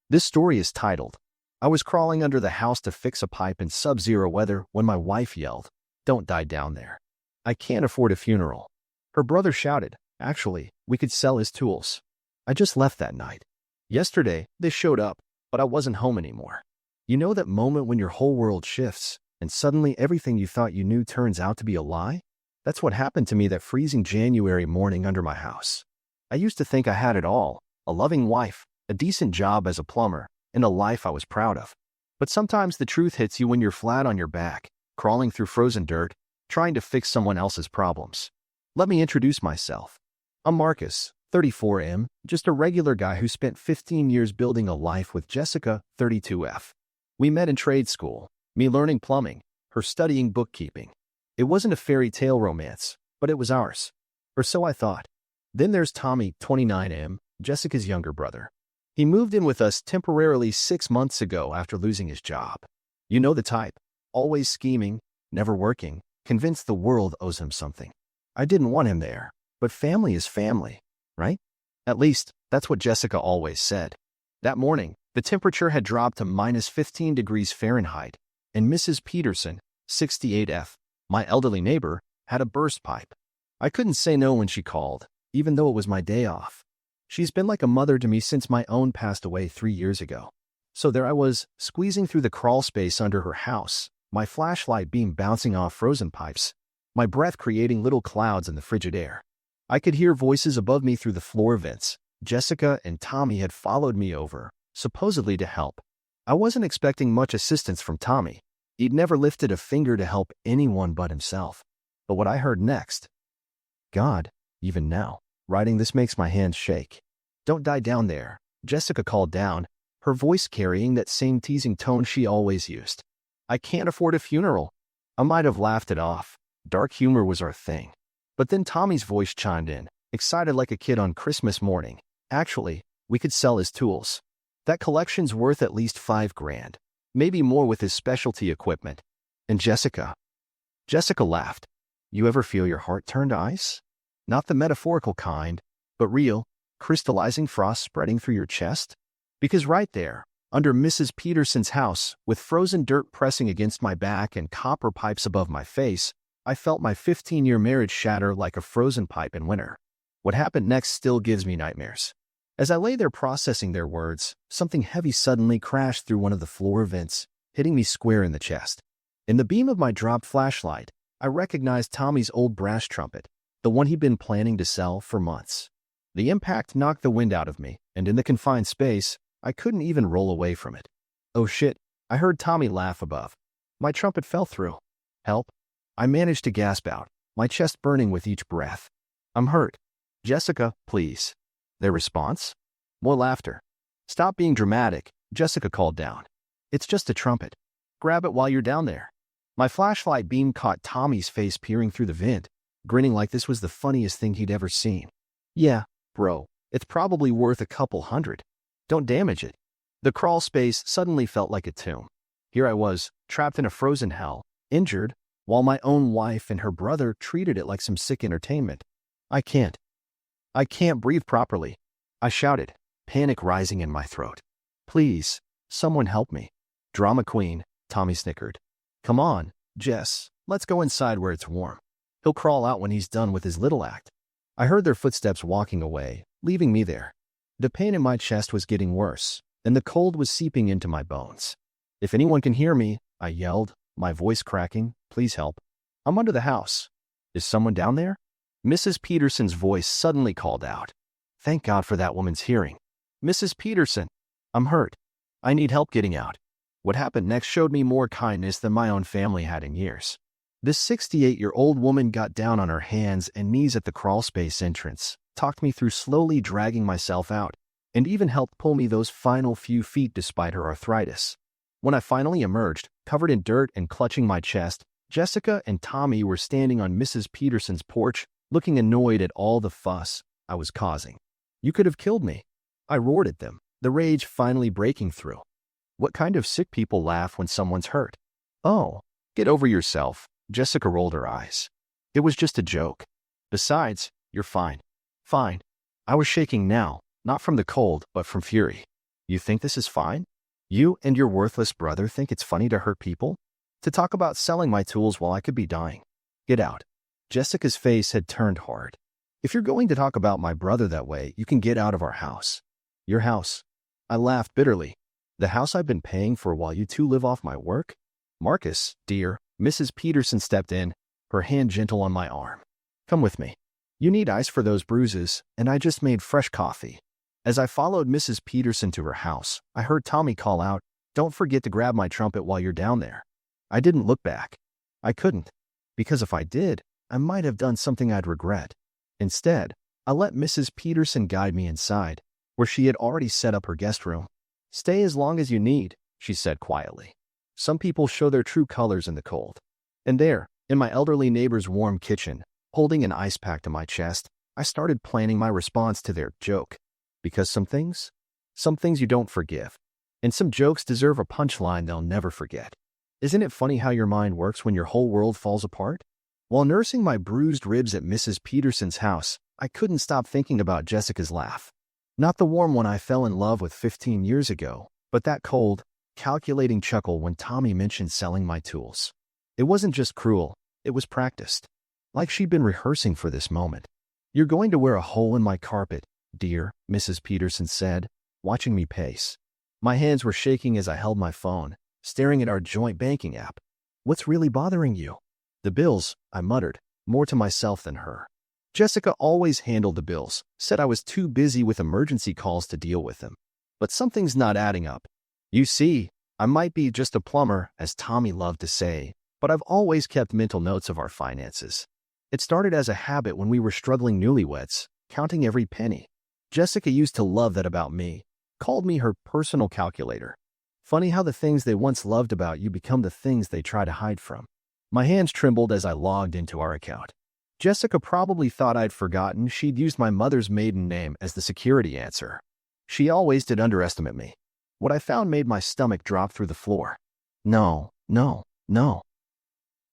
This story is titled, I was crawling under the house to fix a pipe in Subzero weather when my wife yelled, "Don't die down there. I can't afford a funeral." Her brother shouted, "Actually, we could sell his tools." I just left that night. Yesterday, they showed up, but I wasn't home anymore. You know that moment when your whole world shifts, and suddenly everything you thought you knew turns out to be a lie? That's what happened to me that freezing January morning under my house. I used to think I had it all, a loving wife, a decent job as a plumber, and a life I was proud of. But sometimes the truth hits you when you're flat on your back, crawling through frozen dirt, trying to fix someone else's problems. Let me introduce myself. I'm Marcus, 34M, just a regular guy who spent 15 years building a life with Jessica, 32F. We met in trade school, me learning plumbing, her studying bookkeeping. It wasn't a fairy tale romance, but it was ours. Or so I thought. Then there's Tommy, 29M, Jessica's younger brother. He moved in with us temporarily 6 months ago after losing his job. You know the type, always scheming, never working, convinced the world owes him something. I didn't want him there, but family is family, right? At least, that's what Jessica always said. That morning, the temperature had dropped to minus 15 degrees Fahrenheit, and Mrs. Peterson, 68F, my elderly neighbor, had a burst pipe. I couldn't say no when she called, even though it was my day off. She's been like a mother to me since my own passed away 3 years ago. So there I was, squeezing through the crawl space under her house, my flashlight beam bouncing off frozen pipes, my breath creating little clouds in the frigid air. I could hear voices above me through the floor vents. Jessica and Tommy had followed me over, supposedly to help. I wasn't expecting much assistance from Tommy. He'd never lifted a finger to help anyone but himself. But what I heard next, God, even now, writing this makes my hands shake. "Don't die down there," Jessica called down, her voice carrying that same teasing tone she always used. "I can't afford a funeral." I might have laughed it off. Dark humor was our thing. But then Tommy's voice chimed in, excited like a kid on Christmas morning. "Actually, we could sell his tools. That collection's worth at least $5,000, maybe more with his specialty equipment." And Jessica laughed. You ever feel your heart turn to ice? Not the metaphorical kind, but real, crystallizing frost spreading through your chest? Because right there, under Mrs. Peterson's house, with frozen dirt pressing against my back and copper pipes above my face, I felt my 15-year marriage shatter like a frozen pipe in winter. What happened next still gives me nightmares. As I lay there processing their words, something heavy suddenly crashed through one of the floor vents, hitting me square in the chest. In the beam of my dropped flashlight, I recognized Tommy's old brass trumpet, the one he'd been planning to sell for months. The impact knocked the wind out of me, and in the confined space, I couldn't even roll away from it. "Oh shit," I heard Tommy laugh above. "My trumpet fell through. Help." I managed to gasp out, my chest burning with each breath. "I'm hurt. Jessica, please." Their response? More laughter. "Stop being dramatic," Jessica called down. "It's just a trumpet. Grab it while you're down there." My flashlight beam caught Tommy's face peering through the vent, grinning like this was the funniest thing he'd ever seen. "Yeah, bro, it's probably worth a couple hundred. Don't damage it." The crawl space suddenly felt like a tomb. Here I was, trapped in a frozen hell, injured, while my own wife and her brother treated it like some sick entertainment. I can't breathe properly," I shouted, panic rising in my throat. "Please, someone help me." "Drama queen," Tommy snickered. "Come on, Jess, let's go inside where it's warm. He'll crawl out when he's done with his little act." I heard their footsteps walking away, leaving me there. The pain in my chest was getting worse, and the cold was seeping into my bones. "If anyone can hear me," I yelled, my voice cracking, "please help. I'm under the house. Is someone down there?" Mrs. Peterson's voice suddenly called out. Thank God for that woman's hearing. "Mrs. Peterson, I'm hurt. I need help getting out." What happened next showed me more kindness than my own family had in years. This 68-year-old woman got down on her hands and knees at the crawlspace entrance, talked me through slowly dragging myself out, and even helped pull me those final few feet despite her arthritis. When I finally emerged, covered in dirt and clutching my chest, Jessica and Tommy were standing on Mrs. Peterson's porch, looking annoyed at all the fuss I was causing. "You could have killed me," I roared at them, the rage finally breaking through. "What kind of sick people laugh when someone's hurt?" "Oh, get over yourself," Jessica rolled her eyes. "It was just a joke. Besides, you're fine." "Fine." I was shaking now, not from the cold, but from fury. You think this is fine? You and your worthless brother think it's funny to hurt people? To talk about selling my tools while I could be dying? Get out. Jessica's face had turned hard. If you're going to talk about my brother that way, you can get out of our house. Your house. I laughed bitterly. The house I've been paying for while you two live off my work? Marcus, dear, Mrs. Peterson stepped in, her hand gentle on my arm. Come with me. You need ice for those bruises, and I just made fresh coffee. As I followed Mrs. Peterson to her house, I heard Tommy call out, "Don't forget to grab my trumpet while you're down there." I didn't look back. I couldn't, because if I did, I might have done something I'd regret. Instead, I let Mrs. Peterson guide me inside, where she had already set up her guest room. "Stay as long as you need," she said quietly. "Some people show their true colors in the cold." And there, in my elderly neighbor's warm kitchen, holding an ice pack to my chest, I started planning my response to their joke. Because some things you don't forgive. And some jokes deserve a punchline they'll never forget. Isn't it funny how your mind works when your whole world falls apart? While nursing my bruised ribs at Mrs. Peterson's house, I couldn't stop thinking about Jessica's laugh. Not the warm one I fell in love with 15 years ago, but that cold, calculating chuckle when Tommy mentioned selling my tools. It wasn't just cruel, it was practiced. Like she'd been rehearsing for this moment. "You're going to wear a hole in my carpet, dear," Mrs. Peterson said, watching me pace. My hands were shaking as I held my phone, staring at our joint banking app. "What's really bothering you?" "The bills," I muttered, more to myself than her. Jessica always handled the bills, said I was too busy with emergency calls to deal with them. But something's not adding up. "You see, I might be just a plumber," as Tommy loved to say, but I've always kept mental notes of our finances. It started as a habit when we were struggling newlyweds, counting every penny. Jessica used to love that about me, called me her personal calculator. Funny how the things they once loved about you become the things they try to hide from. My hands trembled as I logged into our account. Jessica probably thought I'd forgotten she'd used my mother's maiden name as the security answer. She always did underestimate me. What I found made my stomach drop through the floor. No.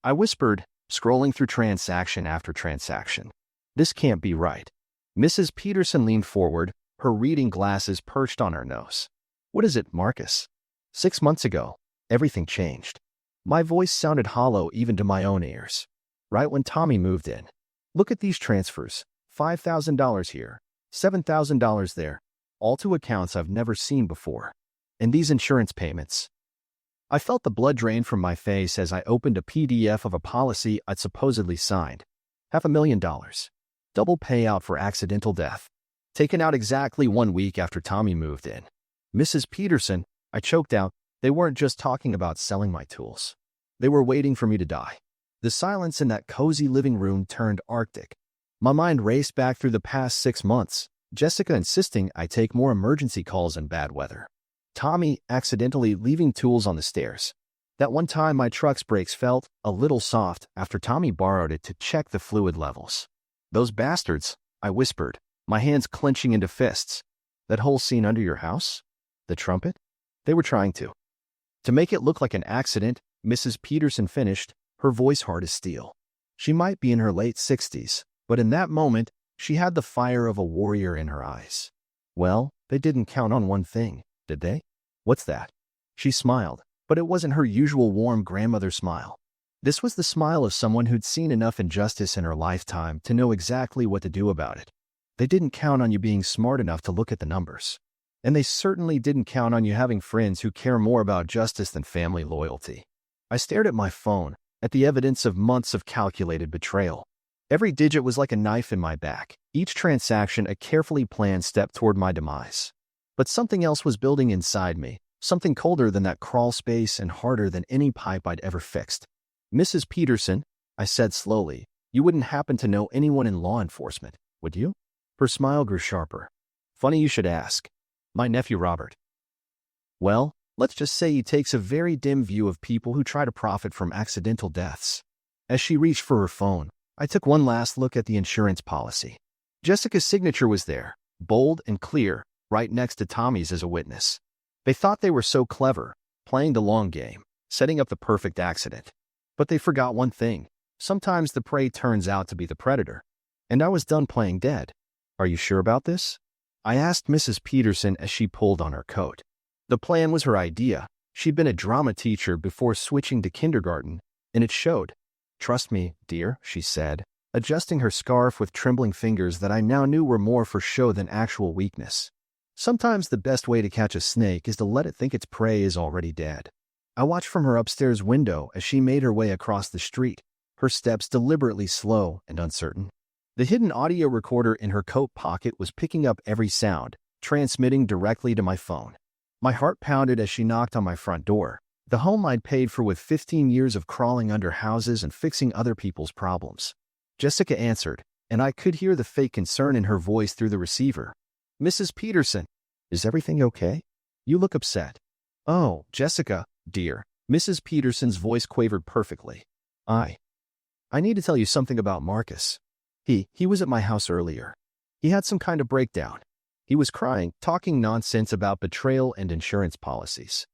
I whispered, scrolling through transaction after transaction. This can't be right. Mrs. Peterson leaned forward, her reading glasses perched on her nose. "What is it, Marcus?" 6 months ago, everything changed. My voice sounded hollow even to my own ears. Right when Tommy moved in. "Look at these transfers. $5,000 here, $7,000 there, all to accounts I've never seen before. And these insurance payments." I felt the blood drain from my face as I opened a PDF of a policy I'd supposedly signed. $500,000. Double payout for accidental death. Taken out exactly 1 week after Tommy moved in. "Mrs. Peterson," I choked out, "they weren't just talking about selling my tools. They were waiting for me to die." The silence in that cozy living room turned arctic. My mind raced back through the past 6 months, Jessica insisting I take more emergency calls in bad weather. Tommy accidentally leaving tools on the stairs. That one time my truck's brakes felt a little soft after Tommy borrowed it to check the fluid levels. "Those bastards," I whispered, my hands clenching into fists. "That whole scene under your house? The trumpet? They were trying to make it look like an accident," Mrs. Peterson finished, her voice hard as steel. She might be in her late 60s, but in that moment, she had the fire of a warrior in her eyes. "Well, they didn't count on one thing, did they?" "What's that?" She smiled, but it wasn't her usual warm grandmother smile. This was the smile of someone who'd seen enough injustice in her lifetime to know exactly what to do about it. "They didn't count on you being smart enough to look at the numbers. And they certainly didn't count on you having friends who care more about justice than family loyalty." I stared at my phone, at the evidence of months of calculated betrayal. Every digit was like a knife in my back, each transaction a carefully planned step toward my demise. But something else was building inside me, something colder than that crawl space and harder than any pipe I'd ever fixed. "Mrs. Peterson," I said slowly, "you wouldn't happen to know anyone in law enforcement, would you?" Her smile grew sharper. "Funny you should ask. My nephew Robert. Well, let's just say he takes a very dim view of people who try to profit from accidental deaths." As she reached for her phone, I took one last look at the insurance policy. Jessica's signature was there, bold and clear, right next to Tommy's as a witness. They thought they were so clever, playing the long game, setting up the perfect accident. But they forgot one thing. Sometimes the prey turns out to be the predator. And I was done playing dead. "Are you sure about this?" I asked Mrs. Peterson as she pulled on her coat. The plan was her idea. She'd been a drama teacher before switching to kindergarten, and it showed. "Trust me, dear," she said, adjusting her scarf with trembling fingers that I now knew were more for show than actual weakness. Sometimes the best way to catch a snake is to let it think its prey is already dead. I watched from her upstairs window as she made her way across the street, her steps deliberately slow and uncertain. The hidden audio recorder in her coat pocket was picking up every sound, transmitting directly to my phone. My heart pounded as she knocked on my front door, the home I'd paid for with 15 years of crawling under houses and fixing other people's problems. Jessica answered, and I could hear the fake concern in her voice through the receiver. "Mrs. Peterson, is everything okay? You look upset." "Oh, Jessica, dear." Mrs. Peterson's voice quavered perfectly. I need to tell you something about Marcus. He was at my house earlier. He had some kind of breakdown. He was crying, talking nonsense about betrayal and insurance policies."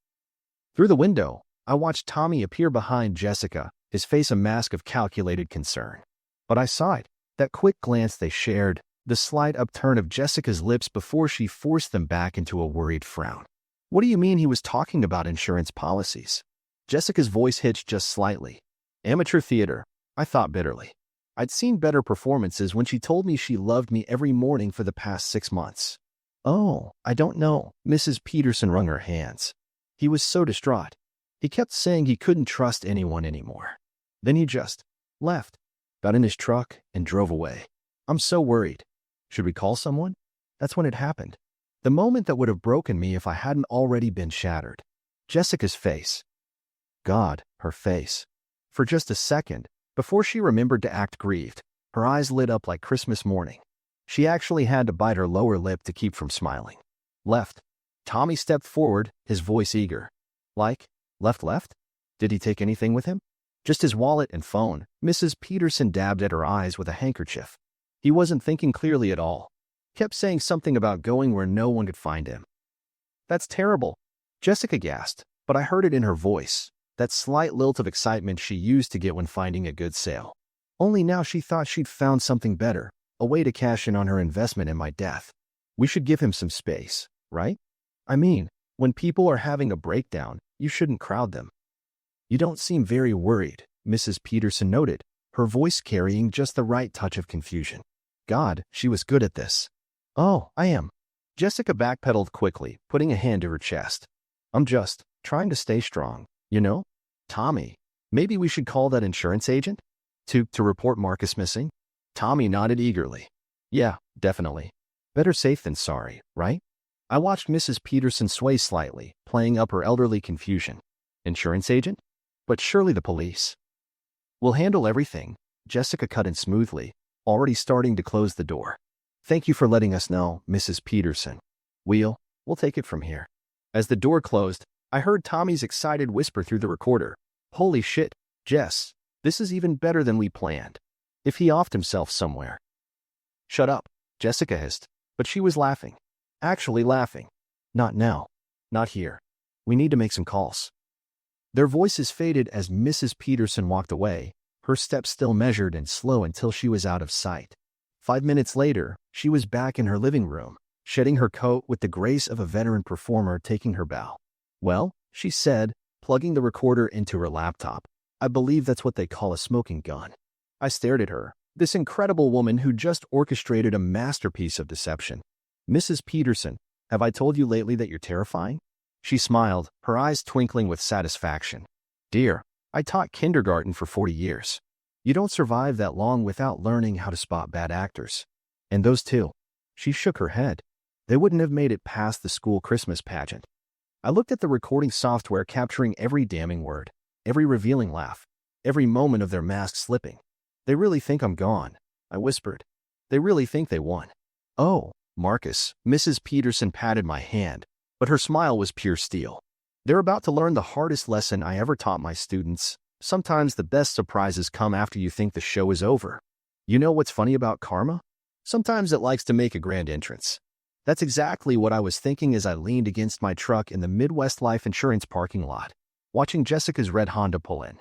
Through the window, I watched Tommy appear behind Jessica, his face a mask of calculated concern. But I saw it, that quick glance they shared, the slight upturn of Jessica's lips before she forced them back into a worried frown. "What do you mean he was talking about insurance policies?" Jessica's voice hitched just slightly. "Amateur theater," I thought bitterly. I'd seen better performances when she told me she loved me every morning for the past 6 months. "Oh, I don't know." Mrs. Peterson wrung her hands. He was so distraught. He kept saying he couldn't trust anyone anymore. Then he just left, got in his truck, and drove away. "I'm so worried. Should we call someone?" That's when it happened. The moment that would have broken me if I hadn't already been shattered. Jessica's face. God, her face. For just a second, before she remembered to act grieved, her eyes lit up like Christmas morning. She actually had to bite her lower lip to keep from smiling. "Left." Tommy stepped forward, his voice eager. "Like, left? Did he take anything with him?" "Just his wallet and phone." Mrs. Peterson dabbed at her eyes with a handkerchief. "He wasn't thinking clearly at all. Kept saying something about going where no one could find him." "That's terrible." Jessica gasped, but I heard it in her voice, that slight lilt of excitement she used to get when finding a good sale. Only now she thought she'd found something better, a way to cash in on her investment in my death. We should give him some space, right? I mean, when people are having a breakdown, you shouldn't crowd them. "You don't seem very worried," Mrs. Peterson noted, her voice carrying just the right touch of confusion. God, she was good at this. "Oh, I am." Jessica backpedaled quickly, putting a hand to her chest. "I'm just trying to stay strong, you know? Tommy, maybe we should call that insurance agent? To report Marcus missing?" Tommy nodded eagerly. "Yeah, definitely. Better safe than sorry, right?" I watched Mrs. Peterson sway slightly, playing up her elderly confusion. "Insurance agent? But surely the police." "We'll handle everything," Jessica cut in smoothly, already starting to close the door. "Thank you for letting us know, Mrs. Peterson. We'll take it from here." As the door closed, I heard Tommy's excited whisper through the recorder. "Holy shit, Jess, this is even better than we planned. If he offed himself somewhere." "Shut up," Jessica hissed, but she was laughing. Actually laughing. "Not now. Not here. We need to make some calls." Their voices faded as Mrs. Peterson walked away, her steps still measured and slow until she was out of sight. 5 minutes later, she was back in her living room, shedding her coat with the grace of a veteran performer taking her bow. "Well," she said, plugging the recorder into her laptop. "I believe that's what they call a smoking gun." I stared at her, this incredible woman who just orchestrated a masterpiece of deception. "Mrs. Peterson, have I told you lately that you're terrifying?" She smiled, her eyes twinkling with satisfaction. "Dear, I taught kindergarten for 40 years. You don't survive that long without learning how to spot bad actors. And those two." She shook her head. "They wouldn't have made it past the school Christmas pageant." I looked at the recording software capturing every damning word, every revealing laugh, every moment of their mask slipping. "They really think I'm gone," I whispered. "They really think they won." "Oh, Marcus," Mrs. Peterson patted my hand, but her smile was pure steel. "They're about to learn the hardest lesson I ever taught my students. Sometimes the best surprises come after you think the show is over. You know what's funny about karma? Sometimes it likes to make a grand entrance." That's exactly what I was thinking as I leaned against my truck in the Midwest Life Insurance parking lot, watching Jessica's red Honda pull in.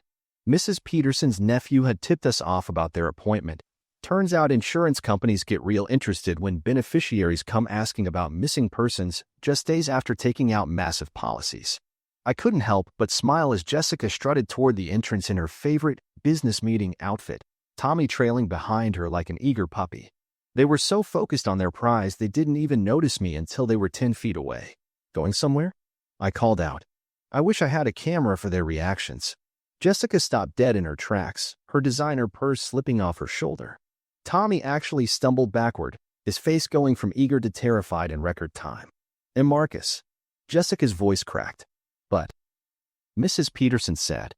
Mrs. Peterson's nephew had tipped us off about their appointment, Turns out insurance companies get real interested when beneficiaries come asking about missing persons just days after taking out massive policies. I couldn't help but smile as Jessica strutted toward the entrance in her favorite business meeting outfit, Tommy trailing behind her like an eager puppy. They were so focused on their prize they didn't even notice me until they were 10 feet away. Going somewhere? I called out. I wish I had a camera for their reactions. Jessica stopped dead in her tracks, her designer purse slipping off her shoulder. Tommy actually stumbled backward, his face going from eager to terrified in record time. And Marcus. Jessica's voice cracked. But Mrs. Peterson said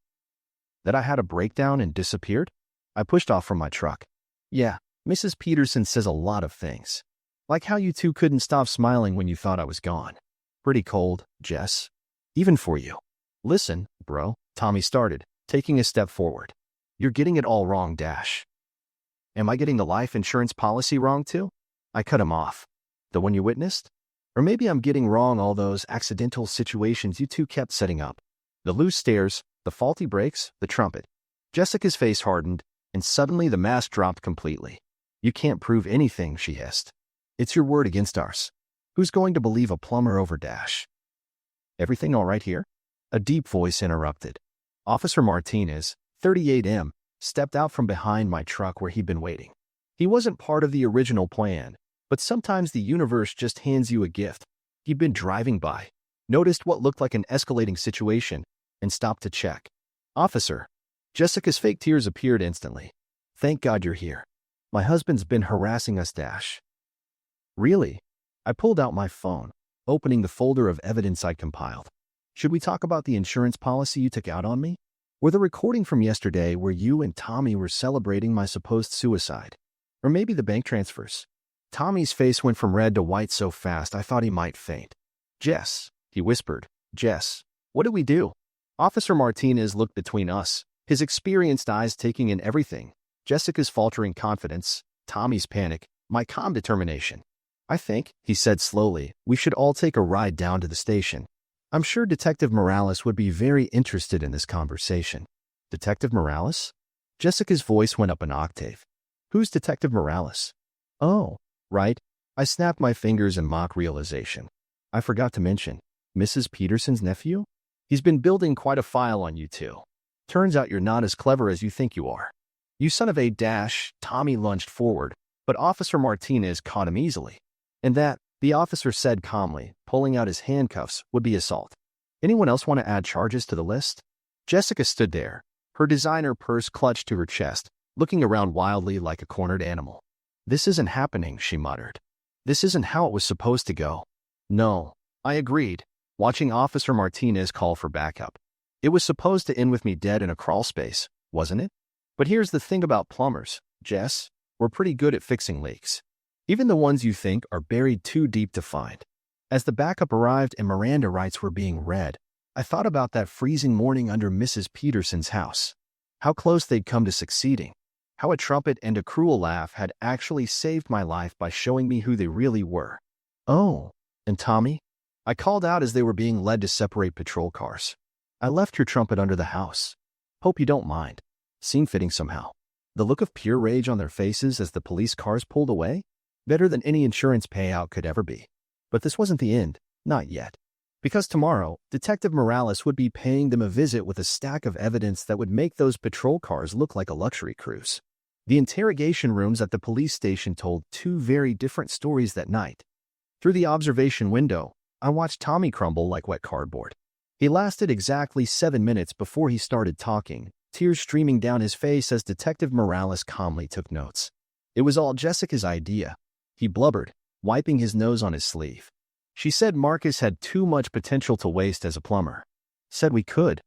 that I had a breakdown and disappeared? I pushed off from my truck. Yeah, Mrs. Peterson says a lot of things. Like how you two couldn't stop smiling when you thought I was gone. Pretty cold, Jess. Even for you. Listen, bro, Tommy started, taking a step forward. You're getting it all wrong, Dash. Am I getting the life insurance policy wrong too? I cut him off. The one you witnessed? Or maybe I'm getting wrong all those accidental situations you two kept setting up. The loose stairs, the faulty brakes, the trumpet. Jessica's face hardened, and suddenly the mask dropped completely. You can't prove anything, she hissed. It's your word against ours. Who's going to believe a plumber over Dash? Everything all right here? A deep voice interrupted. Officer Martinez, 38M, stepped out from behind my truck where he'd been waiting. He wasn't part of the original plan, but sometimes the universe just hands you a gift. He'd been driving by, noticed what looked like an escalating situation, and stopped to check. Officer. Jessica's fake tears appeared instantly. Thank God you're here. My husband's been harassing us, Dash. Really? I pulled out my phone, opening the folder of evidence I'd compiled. Should we talk about the insurance policy you took out on me? Or the recording from yesterday where you and Tommy were celebrating my supposed suicide? Or maybe the bank transfers? Tommy's face went from red to white so fast I thought he might faint. Jess, he whispered. Jess, what did we do? Officer Martinez looked between us, his experienced eyes taking in everything. Jessica's faltering confidence, Tommy's panic, my calm determination. I think, he said slowly, we should all take a ride down to the station. I'm sure Detective Morales would be very interested in this conversation. Detective Morales? Jessica's voice went up an octave. Who's Detective Morales? Oh, right. I snapped my fingers in mock realization. I forgot to mention, Mrs. Peterson's nephew? He's been building quite a file on you two. Turns out you're not as clever as you think you are. You son of a Dash, Tommy lunged forward, but Officer Martinez caught him easily. And that, the officer said calmly, pulling out his handcuffs, would be assault. Anyone else want to add charges to the list? Jessica stood there, her designer purse clutched to her chest, looking around wildly like a cornered animal. This isn't happening, she muttered. This isn't how it was supposed to go. No, I agreed, watching Officer Martinez call for backup. It was supposed to end with me dead in a crawl space, wasn't it? But here's the thing about plumbers, Jess. We're pretty good at fixing leaks. Even the ones you think are buried too deep to find. As the backup arrived and Miranda rights were being read, I thought about that freezing morning under Mrs. Peterson's house. How close they'd come to succeeding. How a trumpet and a cruel laugh had actually saved my life by showing me who they really were. Oh, and Tommy? I called out as they were being led to separate patrol cars. I left your trumpet under the house. Hope you don't mind. Seemed fitting somehow. The look of pure rage on their faces as the police cars pulled away? Better than any insurance payout could ever be. But this wasn't the end, not yet. Because tomorrow, Detective Morales would be paying them a visit with a stack of evidence that would make those patrol cars look like a luxury cruise. The interrogation rooms at the police station told two very different stories that night. Through the observation window, I watched Tommy crumble like wet cardboard. He lasted exactly 7 minutes before he started talking, tears streaming down his face as Detective Morales calmly took notes. It was all Jessica's idea. He blubbered, wiping his nose on his sleeve. She said Marcus had too much potential to waste as a plumber. Said we could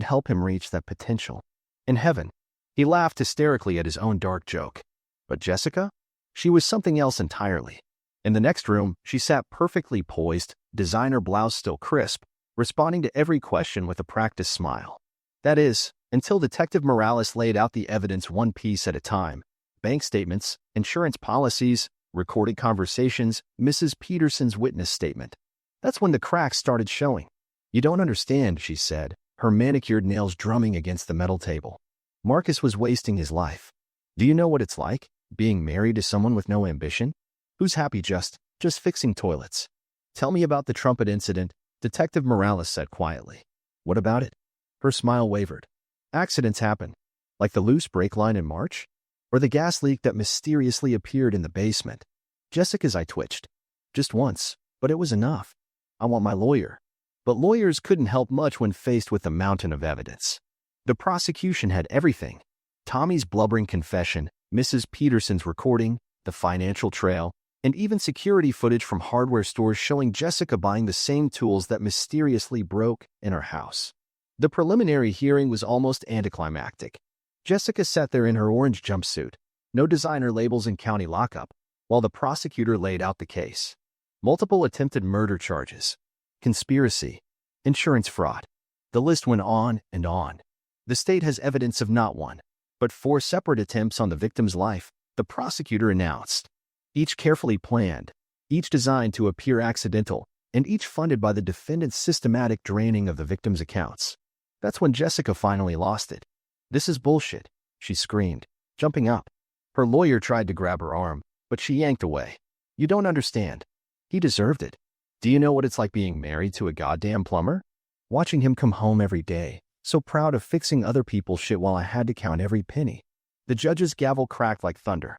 help him reach that potential. In heaven. He laughed hysterically at his own dark joke. But Jessica? She was something else entirely. In the next room, she sat perfectly poised, designer blouse still crisp, responding to every question with a practiced smile. That is, until Detective Morales laid out the evidence one piece at a time. Bank statements, insurance policies, recorded conversations, Mrs. Peterson's witness statement. That's when the cracks started showing. You don't understand, she said, her manicured nails drumming against the metal table. Marcus was wasting his life. Do you know what it's like? Being married to someone with no ambition? Who's happy just fixing toilets? Tell me about the trumpet incident, Detective Morales said quietly. What about it? Her smile wavered. Accidents happen. Like the loose brake line in March? Or the gas leak that mysteriously appeared in the basement? Jessica's eye twitched. Just once, but it was enough. I want my lawyer. But lawyers couldn't help much when faced with a mountain of evidence. The prosecution had everything. Tommy's blubbering confession, Mrs. Peterson's recording, the financial trail, and even security footage from hardware stores showing Jessica buying the same tools that mysteriously broke in her house. The preliminary hearing was almost anticlimactic. Jessica sat there in her orange jumpsuit, no designer labels in county lockup, while the prosecutor laid out the case. Multiple attempted murder charges, conspiracy, insurance fraud. The list went on and on. The state has evidence of not one, but 4 separate attempts on the victim's life, the prosecutor announced. Each carefully planned, each designed to appear accidental, and each funded by the defendant's systematic draining of the victim's accounts. That's when Jessica finally lost it. This is bullshit, she screamed, jumping up. Her lawyer tried to grab her arm, but she yanked away. You don't understand. He deserved it. Do you know what it's like being married to a goddamn plumber? Watching him come home every day, so proud of fixing other people's shit while I had to count every penny. The judge's gavel cracked like thunder.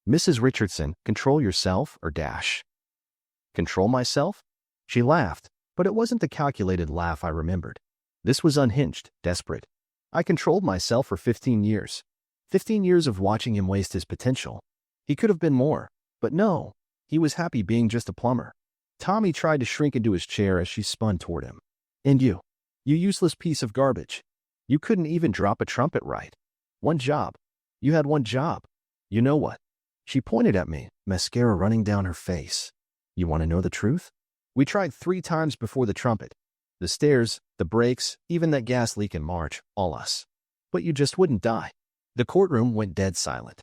Mrs. Richardson, control yourself or dash. Control myself? She laughed, but it wasn't the calculated laugh I remembered. This was unhinged, desperate. I controlled myself for 15 years. 15 years of watching him waste his potential. He could have been more, but no, he was happy being just a plumber. Tommy tried to shrink into his chair as she spun toward him. And you useless piece of garbage. You couldn't even drop a trumpet right. One job. You had one job. You know what? She pointed at me, mascara running down her face. You want to know the truth? We tried 3 times before the trumpet. The stairs, the brakes, even that gas leak in March, all us. But you just wouldn't die. The courtroom went dead silent.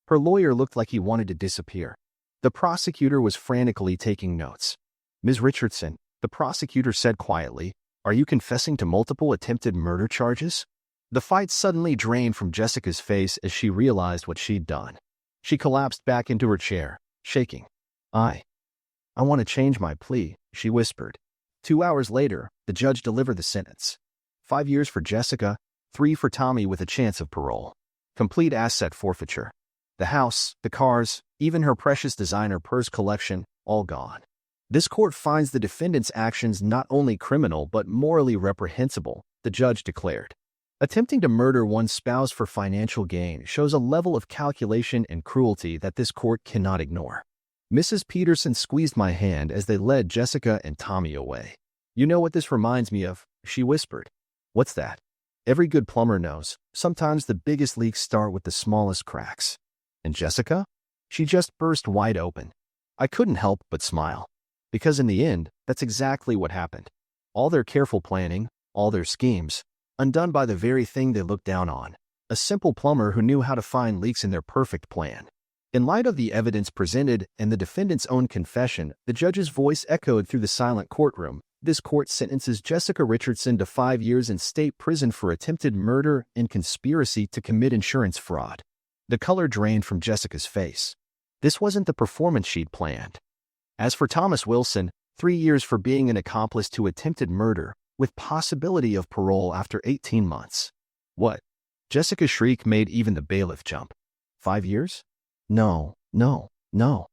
Her lawyer looked like he wanted to disappear. The prosecutor was frantically taking notes. Ms. Richardson, the prosecutor said quietly, are you confessing to multiple attempted murder charges? The fight suddenly drained from Jessica's face as she realized what she'd done. She collapsed back into her chair, shaking. I want to change my plea, she whispered. 2 hours later, the judge delivered the sentence. 5 years for Jessica, 3 for Tommy with a chance of parole. Complete asset forfeiture. The house, the cars, even her precious designer purse collection, all gone. This court finds the defendant's actions not only criminal but morally reprehensible, the judge declared. Attempting to murder one's spouse for financial gain shows a level of calculation and cruelty that this court cannot ignore. Mrs. Peterson squeezed my hand as they led Jessica and Tommy away. You know what this reminds me of, she whispered. What's that? Every good plumber knows, sometimes the biggest leaks start with the smallest cracks. And Jessica? She just burst wide open. I couldn't help but smile. Because in the end, that's exactly what happened. All their careful planning, all their schemes, undone by the very thing they looked down on. A simple plumber who knew how to find leaks in their perfect plan. In light of the evidence presented and the defendant's own confession, the judge's voice echoed through the silent courtroom. This court sentences Jessica Richardson to 5 years in state prison for attempted murder and conspiracy to commit insurance fraud. The color drained from Jessica's face. This wasn't the performance she'd planned. As for Thomas Wilson, 3 years for being an accomplice to attempted murder, with possibility of parole after 18 months. What? Jessica's shriek made even the bailiff jump. 5 years? No, no, no.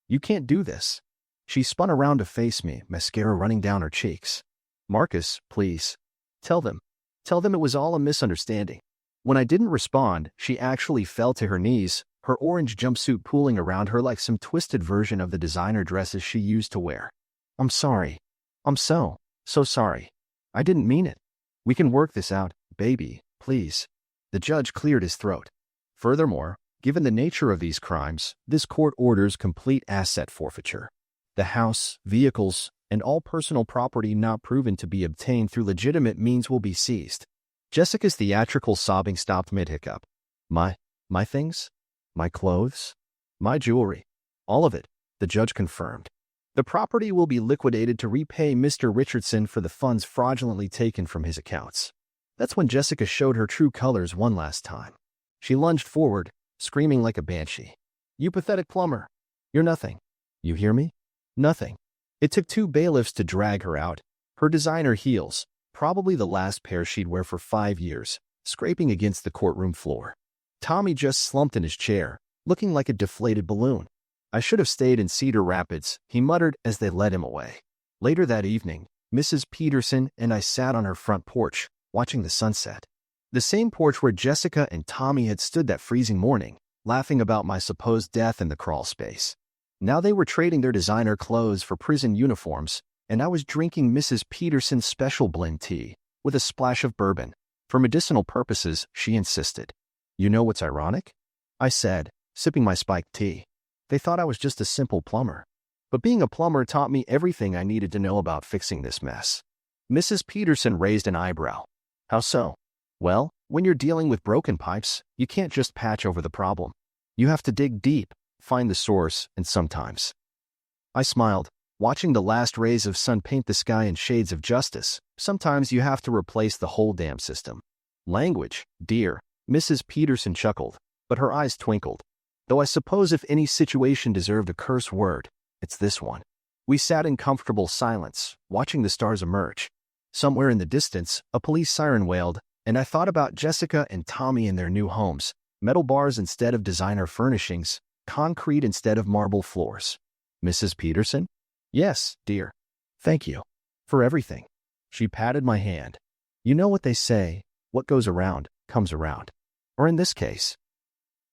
You can't do this. She spun around to face me, mascara running down her cheeks. Marcus, please. Tell them it was all a misunderstanding. When I didn't respond, she actually fell to her knees, her orange jumpsuit pooling around her like some twisted version of the designer dresses she used to wear. I'm sorry. I'm so sorry. I didn't mean it. We can work this out, baby, please. The judge cleared his throat. Furthermore, given the nature of these crimes, this court orders complete asset forfeiture. The house, vehicles, and all personal property not proven to be obtained through legitimate means will be seized. Jessica's theatrical sobbing stopped mid-hiccup. My things? My clothes? My jewelry? All of it, the judge confirmed. The property will be liquidated to repay Mr. Richardson for the funds fraudulently taken from his accounts. That's when Jessica showed her true colors one last time. She lunged forward, screaming like a banshee. "You pathetic plumber! You're nothing. You hear me? Nothing." It took 2 bailiffs to drag her out, her designer heels, probably the last pair she'd wear for 5 years, scraping against the courtroom floor. Tommy just slumped in his chair, looking like a deflated balloon. "I should have stayed in Cedar Rapids," he muttered as they led him away. Later that evening, Mrs. Peterson and I sat on her front porch, watching the sunset. The same porch where Jessica and Tommy had stood that freezing morning, laughing about my supposed death in the crawl space. Now they were trading their designer clothes for prison uniforms, and I was drinking Mrs. Peterson's special blend tea, with a splash of bourbon. For medicinal purposes, she insisted. "You know what's ironic?" I said, sipping my spiked tea. "They thought I was just a simple plumber. But being a plumber taught me everything I needed to know about fixing this mess." Mrs. Peterson raised an eyebrow. "How so?" "Well, when you're dealing with broken pipes, you can't just patch over the problem. You have to dig deep, find the source, and sometimes—" I smiled, watching the last rays of sun paint the sky in shades of justice. "Sometimes you have to replace the whole damn system." "Language, dear," Mrs. Peterson chuckled, but her eyes twinkled. "Though I suppose if any situation deserved a curse word, it's this one." We sat in comfortable silence, watching the stars emerge. Somewhere in the distance, a police siren wailed, and I thought about Jessica and Tommy in their new homes. Metal bars instead of designer furnishings, concrete instead of marble floors. "Mrs. Peterson?" "Yes, dear. Thank you. For everything." She patted my hand. "You know what they say, what goes around, comes around. Or in this case."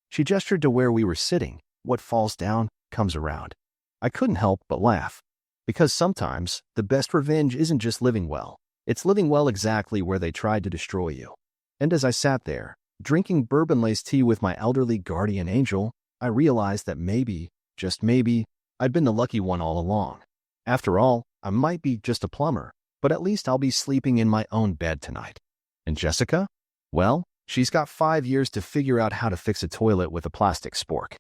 She gestured to where we were sitting. "What falls down, comes around." I couldn't help but laugh. Because sometimes, the best revenge isn't just living well. It's living well exactly where they tried to destroy you. And as I sat there, drinking bourbon-laced tea with my elderly guardian angel, I realized that maybe, just maybe, I'd been the lucky one all along. After all, I might be just a plumber, but at least I'll be sleeping in my own bed tonight. And Jessica? Well, she's got 5 years to figure out how to fix a toilet with a plastic spork.